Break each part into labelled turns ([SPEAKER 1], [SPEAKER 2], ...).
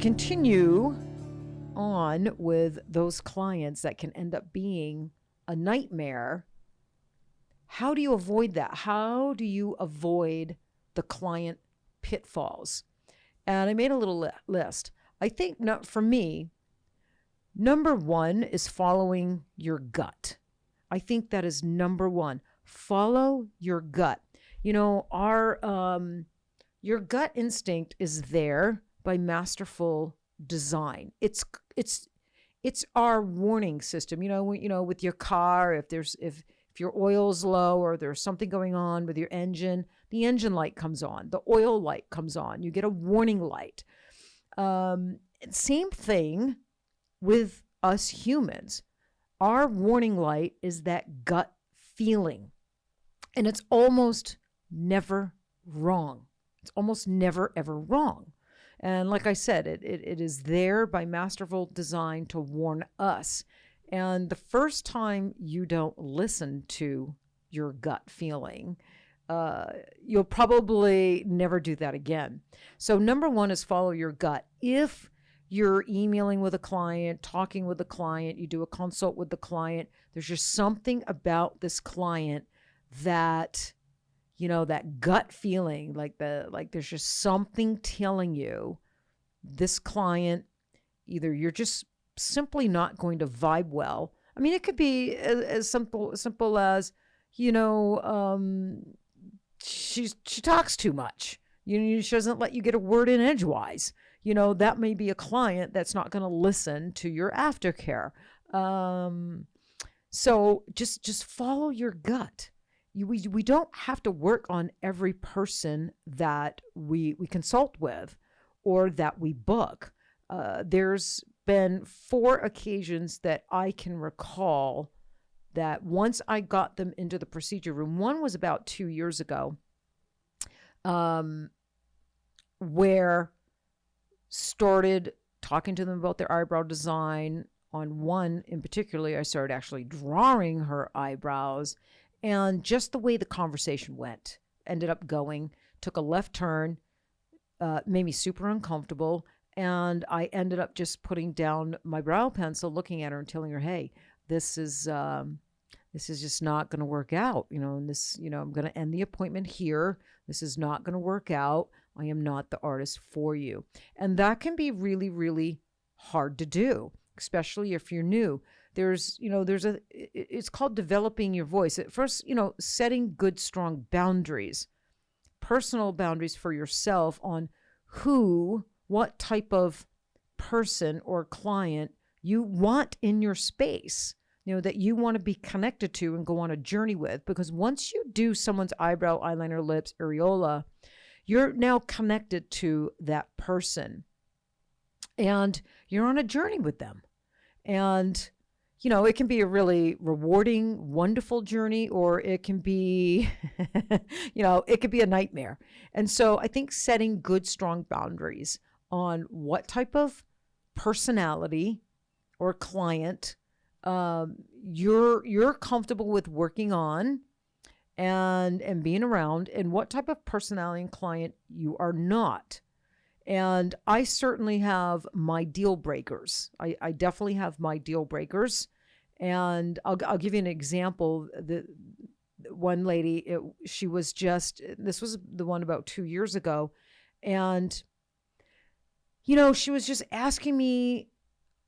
[SPEAKER 1] continue on with those clients that can end up being a nightmare, how do you avoid that? How do you avoid the client pitfalls? And I made a little list. I think for me, number one is following your gut. I think that is number one. Follow your gut. You know, your gut instinct is there by masterful design. It's our warning system. You know, with your car, if your oil's low or there's something going on with your engine, the engine light comes on, the oil light comes on. You get a warning light. Same thing with us humans. Our warning light is that gut feeling, and it's almost never wrong. It's almost never, ever wrong. And like I said, it is there by masterful design to warn us. And the first time you don't listen to your gut feeling, you'll probably never do that again. So number one is follow your gut. If you're emailing with a client, talking with a client, you do a consult with the client, there's just something about this client that, you know, that gut feeling, like there's just something telling you this client, either you're just simply not going to vibe well. I mean, it could be as simple as, you know, she talks too much. You know, she doesn't let you get a word in edgewise. You know, that may be a client that's not going to listen to your aftercare. So just follow your gut. We don't have to work on every person that we consult with or that we book. There's been 4 occasions that I can recall that once I got them into the procedure room, one was about 2 years ago, where started talking to them about their eyebrow design. On one in particular, I started actually drawing her eyebrows, and just the way the conversation went, ended up going, took a left turn, made me super uncomfortable. And I ended up just putting down my brow pencil, looking at her and telling her, hey, this is just not going to work out. You know, and this, you know, I'm going to end the appointment here. This is not going to work out. I am not the artist for you. And that can be really, really hard to do, especially if you're new. It's called developing your voice. At first, you know, setting good, strong boundaries, personal boundaries for yourself on what type of person or client you want in your space, you know, that you want to be connected to and go on a journey with. Because once you do someone's eyebrow, eyeliner, lips, areola, you're now connected to that person and you're on a journey with them. And, you know, it can be a really rewarding, wonderful journey, or it can be, you know, it could be a nightmare. And so I think setting good, strong boundaries on what type of personality or client you're comfortable with working on and being around, and what type of personality and client you are not. And I certainly have my deal breakers. I definitely have my deal breakers. And I'll give you an example. The one lady, she was this was the one about 2 years ago. And, you know, she was just asking me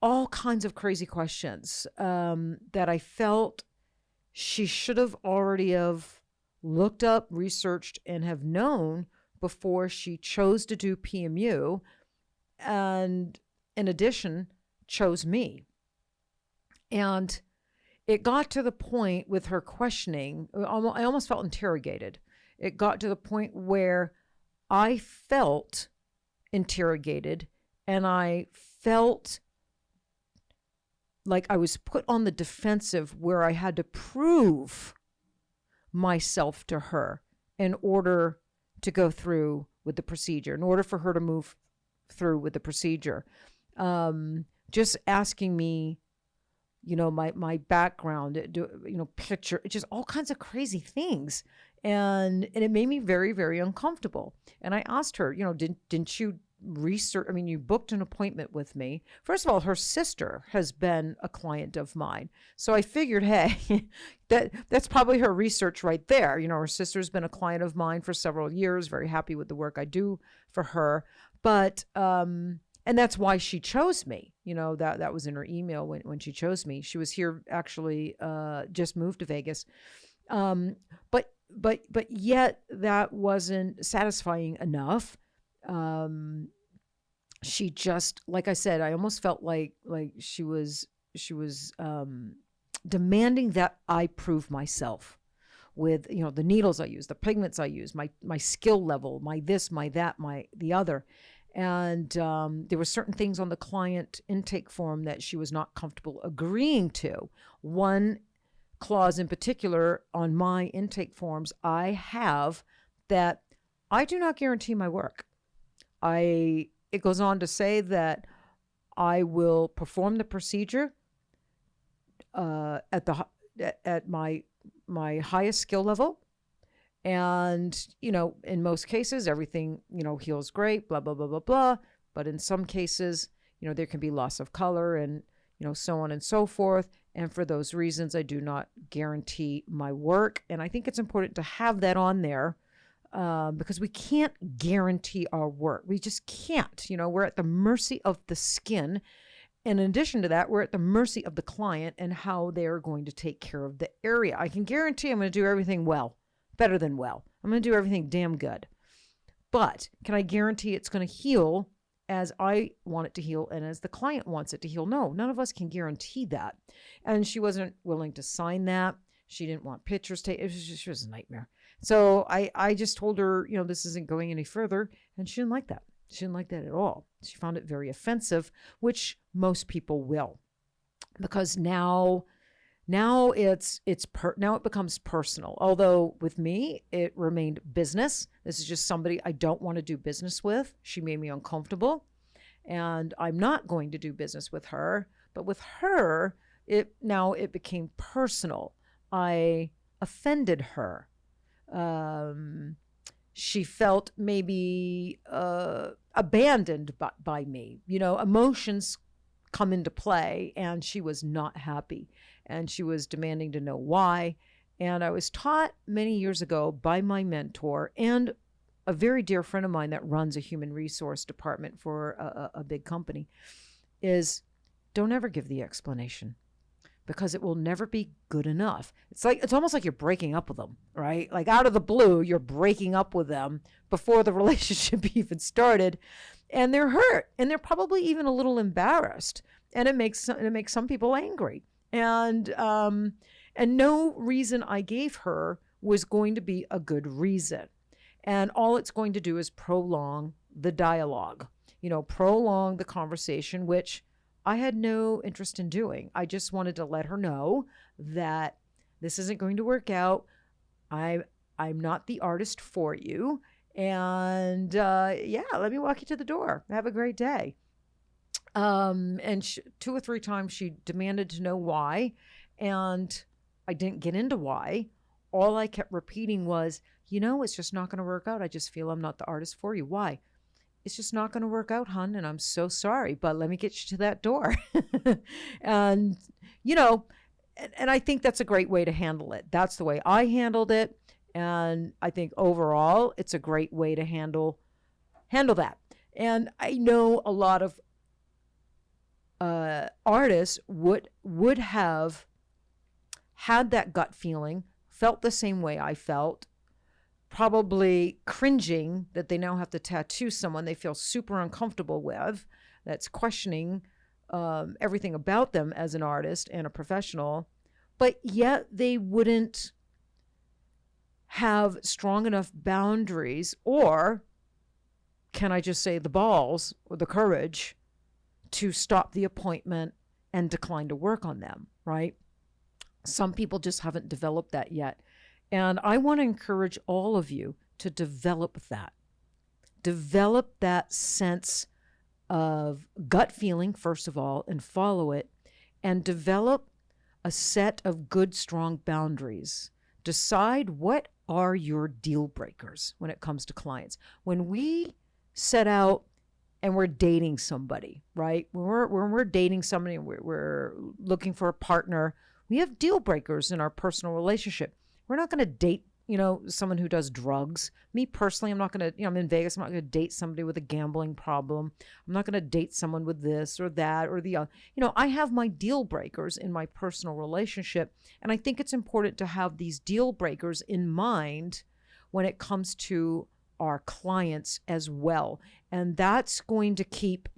[SPEAKER 1] all kinds of crazy questions that I felt she should have already have looked up, researched, and have known before she chose to do PMU, and in addition, chose me. And it got to the point with her questioning, I almost felt interrogated. It got to the point where I felt interrogated, and I felt like I was put on the defensive, where I had to prove myself to her in order to go through with the procedure, in order for her to move through with the procedure. Just asking me, you know, my background, you know, picture, just all kinds of crazy things. And it made me very, very uncomfortable. And I asked her, you know, didn't you research. I mean, you booked an appointment with me. First of all, her sister has been a client of mine. So I figured, hey, that's probably her research right there. Her sister's been a client of mine for several years, very happy with the work I do for her. But, and that's why she chose me. That was in her email when she chose me. She was here actually, just moved to Vegas. But yet that wasn't satisfying enough. She just, like I said, I almost felt like she was demanding that I prove myself with, the needles I use, the pigments I use, my skill level, my this, my that, the other. And there were certain things on the client intake form that she was not comfortable agreeing to. One clause in particular on my intake forms I have that I do not guarantee my work. It goes on to say that I will perform the procedure at my highest skill level, and in most cases everything heals great, blah blah blah blah blah. But in some cases, there can be loss of color and so on and so forth. And for those reasons, I do not guarantee my work. And I think it's important to have that on there because we can't guarantee our work. We just can't. We're at the mercy of the skin. And in addition to that, we're at the mercy of the client and how they're going to take care of the area. I can guarantee I'm going to do everything well, better than well. I'm going to do everything damn good. But can I guarantee it's going to heal as I want it to heal and as the client wants it to heal? No, none of us can guarantee that. And she wasn't willing to sign that. She didn't want pictures taken. It was a nightmare. So I just told her, this isn't going any further. And she didn't like that. She didn't like that at all. She found it very offensive, which most people will, because now it becomes personal. Although with me, it remained business. This is just somebody I don't want to do business with. She made me uncomfortable, and I'm not going to do business with her. But with her, it became personal. I offended her. She felt maybe abandoned by me. Emotions come into play, and she was not happy. And she was demanding to know why. And I was taught many years ago by my mentor and a very dear friend of mine that runs a human resource department for a big company is don't ever give the explanation, because it will never be good enough. It's almost like you're breaking up with them, right? Like out of the blue, you're breaking up with them before the relationship even started, and they're hurt, and they're probably even a little embarrassed, and it makes some people angry. And no reason I gave her was going to be a good reason. And all it's going to do is prolong the dialogue, prolong the conversation, which I had no interest in doing. I just wanted to let her know that this isn't going to work out. I'm not the artist for you. And let me walk you to the door. Have a great day. And 2 or 3 times she demanded to know why, and I didn't get into why. All I kept repeating was, it's just not going to work out. I just feel I'm not the artist for you. Why? It's just not going to work out, hon, and I'm so sorry, but let me get you to that door. And, and I think that's a great way to handle it. That's the way I handled it. And I think overall, it's a great way to handle that. And I know a lot of artists would have had that gut feeling, felt the same way I felt, probably cringing that they now have to tattoo someone they feel super uncomfortable with, that's questioning everything about them as an artist and a professional, but yet they wouldn't have strong enough boundaries, or can I just say the balls or the courage to stop the appointment and decline to work on them, right? Some people just haven't developed that yet. And I want to encourage all of you to develop that. Develop that sense of gut feeling, first of all, and follow it. And develop a set of good, strong boundaries. Decide what are your deal breakers when it comes to clients. When we set out and we're dating somebody, right? When we're dating somebody and we're looking for a partner, we have deal breakers in our personal relationship. We're not going to date, someone who does drugs. Me personally, I'm not going to, I'm in Vegas. I'm not going to date somebody with a gambling problem. I'm not going to date someone with this or that or the other. I have my deal breakers in my personal relationship. And I think it's important to have these deal breakers in mind when it comes to our clients as well. And that's going to keep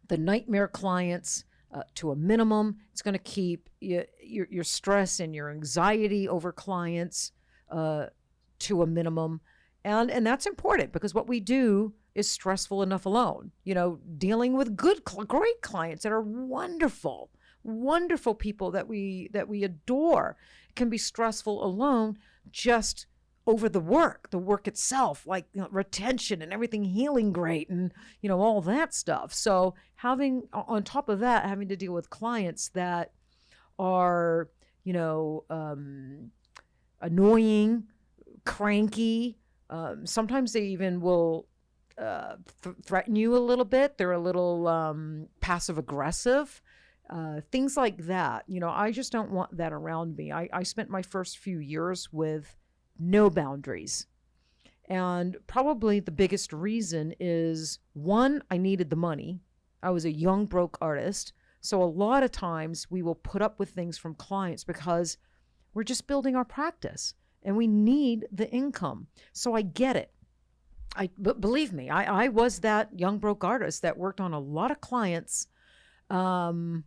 [SPEAKER 1] the nightmare clients to a minimum. It's going to keep your stress and your anxiety over clients to a minimum. And that's important because what we do is stressful enough alone. Dealing with great clients that are wonderful people that we adore can be stressful alone just over the work itself, like retention and everything healing great and, all that stuff. So on top of that, having to deal with clients that are, annoying, cranky. Sometimes they even will threaten you a little bit. They're a little passive aggressive. Things like that. I just don't want that around me. I spent my first few years with no boundaries. And probably the biggest reason is, one, I needed the money. I was a young, broke artist. So a lot of times we will put up with things from clients because we're just building our practice and we need the income. So I get it. But believe me, I was that young, broke artist that worked on a lot of clients that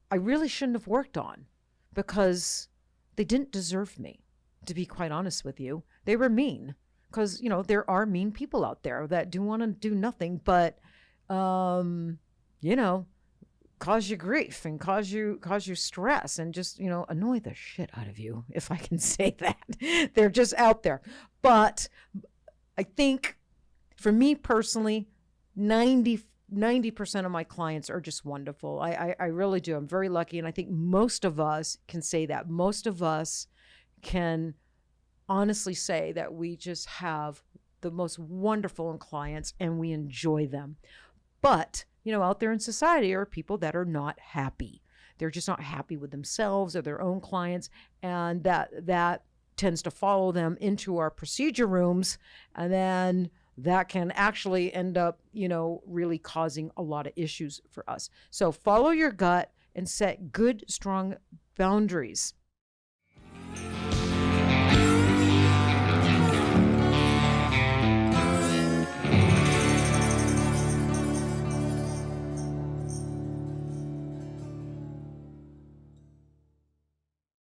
[SPEAKER 1] I really shouldn't have worked on because they didn't deserve me, to be quite honest with you. They were mean because, there are mean people out there that do want to do nothing but, cause you grief and cause you stress and just, annoy the shit out of you, if I can say that. They're just out there. But I think for me personally, 90% of my clients are just wonderful. I really do. I'm very lucky. And I think most of us can say that. Most of us can honestly say that we just have the most wonderful clients and we enjoy them. But, out there in society are people that are not happy. They're just not happy with themselves or their own clients. And that tends to follow them into our procedure rooms. And then that can actually end up, really causing a lot of issues for us. So follow your gut and set good, strong boundaries.